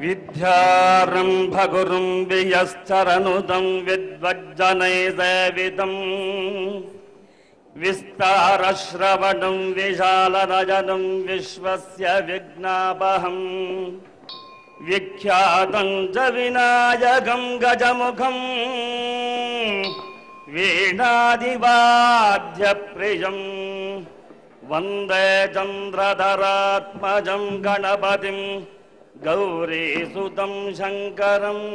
विद्यारम्भगुरुं वियश्चरनुदं विद्वज्जनैर्सेवितं विस्तारश्रवणं विशालरजनं विश्वस्य विघ्नापहं विख्यातं च विनायकं गजमुखं वीणादिवाद्यप्रियं वन्दे चन्द्रधरात्मजं गणपतिं गौरीसुतं शङ्करम्।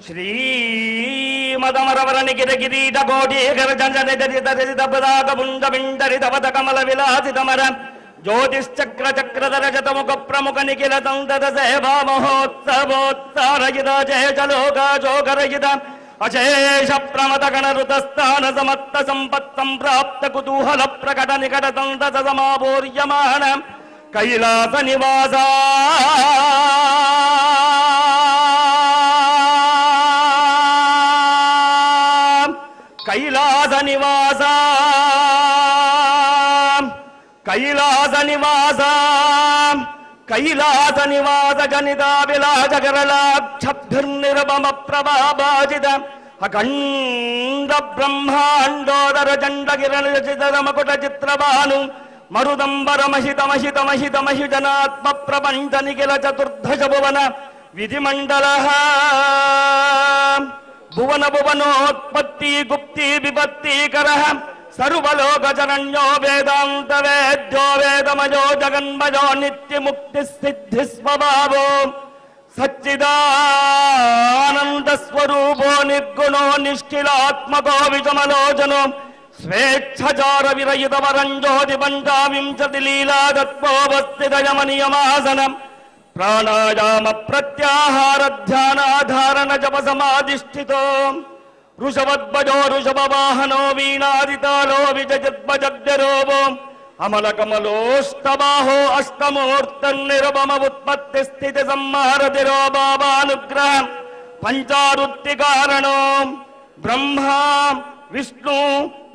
श्रीमदमरवरणिकिरकिरीटकोटिकरचञ्चनितपदाकपुञ्जपिण्डरितपदकमलविलासितमर ज्योतिश्चक्रचक्रधरजतमुखप्रमुखनिखिल संततसेवामहोत्सवोत्सारयित जय जलोकाशोकरयित अशेष प्रमत गणरुतस्थान समत्त संपत् संप्राप्त कुतूहल प्रकट निकट संतत समापूर्यमान कैलास निवासा कैलास निवासा कैलास निवासा कैलास निवास जनिताभिलाष करलाक्षब्धिर्निर्मम प्रभाभाजित अखंड ब्रह्मांडोदर चंड किरण रचित मकुट चित्रभानु मरुदंबर महित महित महित महिजनात्म प्रपंच निखिल चतुर्दश भुवन विधिमंडल भुवन भुवनोत्पत्ति गुप्ति विपत्ति करः सर्वलोकचरण्यो वेदांत वेद्यो वेदमयो जगन्मयो नित्य मुक्ति सिद्धि स्वभावो सच्चिदानंद स्वरूपो निर्गुणो निष्ठिलात्मको विषमलोचनो स्वेच्छाचार विरहित वरंजोति पंचाविंशति लीला तत्त्वोवस्थित यमनियमासन प्राणायाम प्रत्याहार ध्यानाधारण जप समाधिष्ठितो ऋषभध्वजो ऋषभवाहनो वीणादितालो विजयद्वजद्यरोपो अमलकमलोष्टबाहो अष्टमूर्तन्निरुपम स्थिति संहारतिरो बाबानुग्रह पंचारुत्तिकारणो ब्रह्मा विष्णु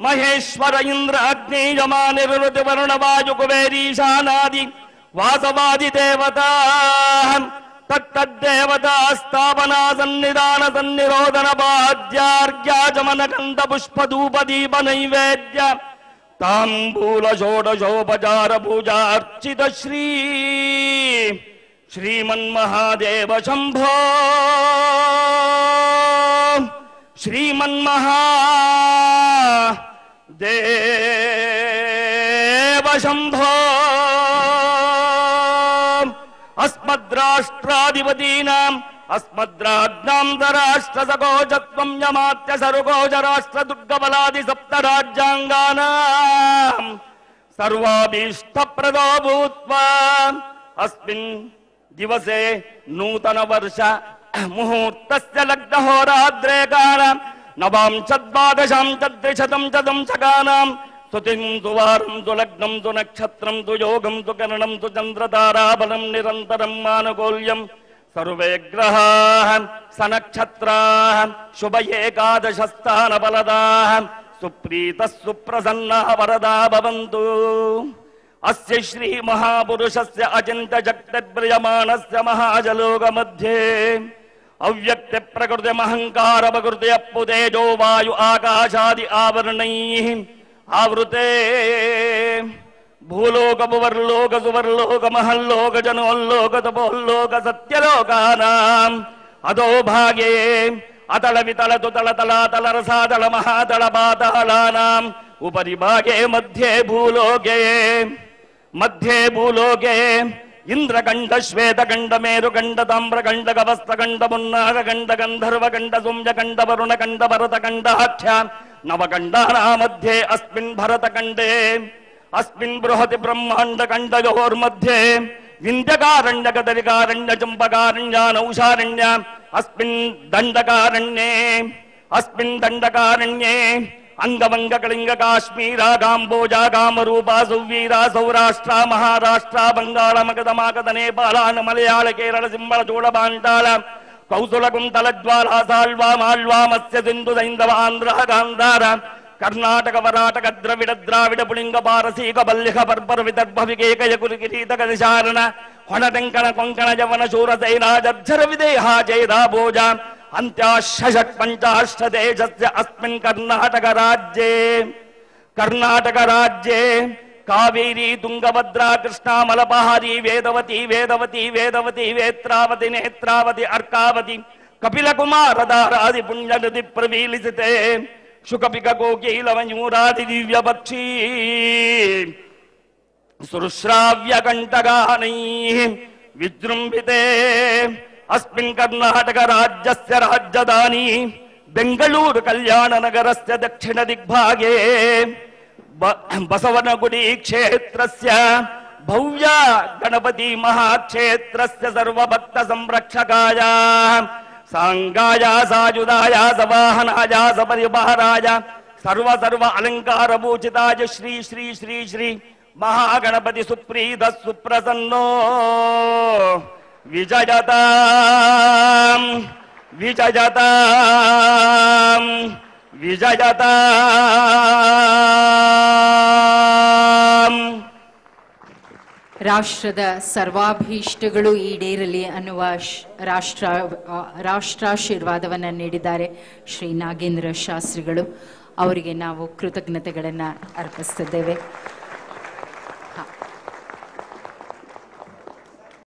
महेश्वर इंद्र अग्नि यमा निरुति वरुण वायु कुबेरीशानादि वासवादि देवता तत्तद्देवता स्थापना सन्निधान सन्निरोधन बाध्यार्घ्याचमन कंद पुष्प धूप दीप नैवेद्य तांबूल षोडशोपचार पूजा अर्चित श्री श्रीमन्महादेव शंभो श्रीमन्महादेव शंभो अस्मद्राष्ट्राधिपतीनाम् अस्मद्राज्ञान्तराष्ट्र सकोचत्वं यमात्य सरुकोचराष्ट्र दुर्गबलादि सप्तराज्याङ्गानाम् सर्वाभीष्टप्रदो भूत्वा अस्मिन् दिवसे नूतन वर्ष मुहूर्तस्य लग्नहोराद्रे कालम् नवां चद्वादशां चद्विशतं चतुंशकानाम् स्तुतिं सुवारं सुलग्नं सुनक्षत्रं सुयोगं सुकरणं सुचन्द्रताराबलं निरन्तरं मानुकूल्यं सर्वे ग्रहाः सनक्षत्राः शुभ एकादशस्थानफलदाः सुप्रीतः सुप्रसन्नाः वरदाः भवन्तु। अस्य श्री महापुरुषस्य अचिन्त्य जगत्प्रियमाणस्य महाजलोकमध्ये अव्यक्त प्रकृति महंकार प्रकृति अप्पुतेजो वायु आकाशादि आवरणैः आवृते भूलोक भुवर्लोक सुवर्लोक महल्लोक जनोल्लोक तपोल्लोक सत्यलोकानाम् अधो भागे अतल वितल तुतल तलातल रसातल महातल पातालानाम् उपरि भागे मध्ये भूलोके इंद्रकंड श्वेतकंड मेरुकंड ताम्रकंड गवस्तकंड मुन्नारकंड गंधर्वकंड सुम्यकंड वरुणकंड भरतकंडाख्य नवकंडानां मध्ये अस्मिन् भरतकंडे अस्मिन् बृहति ब्रह्माण्डकण्डयोर्मध्ये विन्ध्यकारण्यकदलिकारण्य चम्पकारण्यानौषारण्य अस्मिन् दण्डकारण्ये अंगवंग कलिंग काश्मीरा गांबोजा कामरूपा सुवीरा सौराष्ट्र महाराष्ट्र बंगाल मगध मागध नेपाल मलयाळ केरळ सिंहळ चोळ पांचाळ कौसुल कुंतल ज्वाला साल्वा माल्वा मत्स्य सिंधु सैंधव आंध्र गांधार ಕರ್ನಾಟಕ ವರಾಟಕ ದ್ರವಿಡ ದ್ರಾವಿಡ ಪುಳಿಂಗ ಪಾರಸೀಕ ಬಲ್ಲಿಕ ಬರ್ಬರ ವಿದರ್ಭ ವಿಕೇಕಯ ಕುರುಕಿರೀಟಕ ನಿಶಾರಣ ಹೊಣಟೆಂಕಣ ಕೊಂಕಣ ಜವನ ಶೂರ ಸೈನಾ ಜರ್ಜರ ವಿದೇಹ ಜೈರಾ ಭೋಜ ಅಂತ್ಯಾಶ್ಷಟ್ ಪಂಚಾಷ್ಟ ದೇಶಸ್ಯ ಅಸ್ಮಿನ್ ಕರ್ನಾಟಕ ರಾಜ್ಯೆ ಕಾವೇರಿ ತುಂಗಭದ್ರಾ ಕೃಷ್ಣಾ ಮಲಬಹಾರಿ ವೇದವತಿ ವೇದವತಿ ವೇದವತಿ ವೇತ್ರಾವತಿ ನೇತ್ರಾವತಿ ಅರ್ಕಾವತಿ ಕಪಿಲ ಕುಮಾರಧಾರಾದಿ ಪುಣ್ಯ ನದಿ ಪ್ರವೀಲಿಸಿತೆ ಶುಕಪಿಕ ಕೋಕೀಲ ಮಯೂರಾದಿ ದಿವ್ಯ ಪಕ್ಷಿ ಸುಶ್ರಾವ್ಯ ಕಂಠಗಾನೈ ವಿಜೃಂಭಿತೆ ಅಸ್ಮಿನ್ ಕರ್ನಾಟಕ ರಾಜ್ಯಸ್ಯ ರಾಜಧಾನಿ ಬೆಂಗಳೂರು ಕಲ್ಯಾಣ ನಗರಸ್ಯ ದಕ್ಷಿಣ ದಿಗ್ಭಾಗೆ ಬಸವನಗುಡಿ ಕ್ಷೇತ್ರಸ್ಯ ಭವ್ಯ ಗಣಪತಿ ಮಹಾಕ್ಷೇತ್ರಸ್ಯ ಸರ್ವಭಕ್ತ ಸಂರಕ್ಷಕಾಯ ಸಾಂಗಾಯ ಸಾಯುಧಾಯ ಸವಾಹನಾಯ ಸಪರಿವಾರಾಯ ಸರ್ವ ಅಲಂಕಾರ ಭೂಷಿತಾಯ ಶ್ರೀ ಶ್ರೀ ಶ್ರೀ ಶ್ರೀ ಮಹಾಗಣಪತಿ ಸುಪ್ರೀತ ಸುಪ್ರಸನ್ನೋ ವಿಜಯತಾಂ ವಿಜಯತಾಂ ವಿಜಯತಾಂ. ರಾಷ್ಟ್ರದ ಸರ್ವಾಭೀಷ್ಟಗಳು ಈಡೇರಲಿ ಅನ್ನುವ ರಾಷ್ಟ್ರಾಶೀರ್ವಾದವನ್ನು ನೀಡಿದ್ದಾರೆ ಶ್ರೀ ನಾಗೇಂದ್ರ ಶಾಸ್ತ್ರಿಗಳು. ಅವರಿಗೆ ನಾವು ಕೃತಜ್ಞತೆಗಳನ್ನು ಅರ್ಪಿಸುತ್ತಿದ್ದೇವೆ.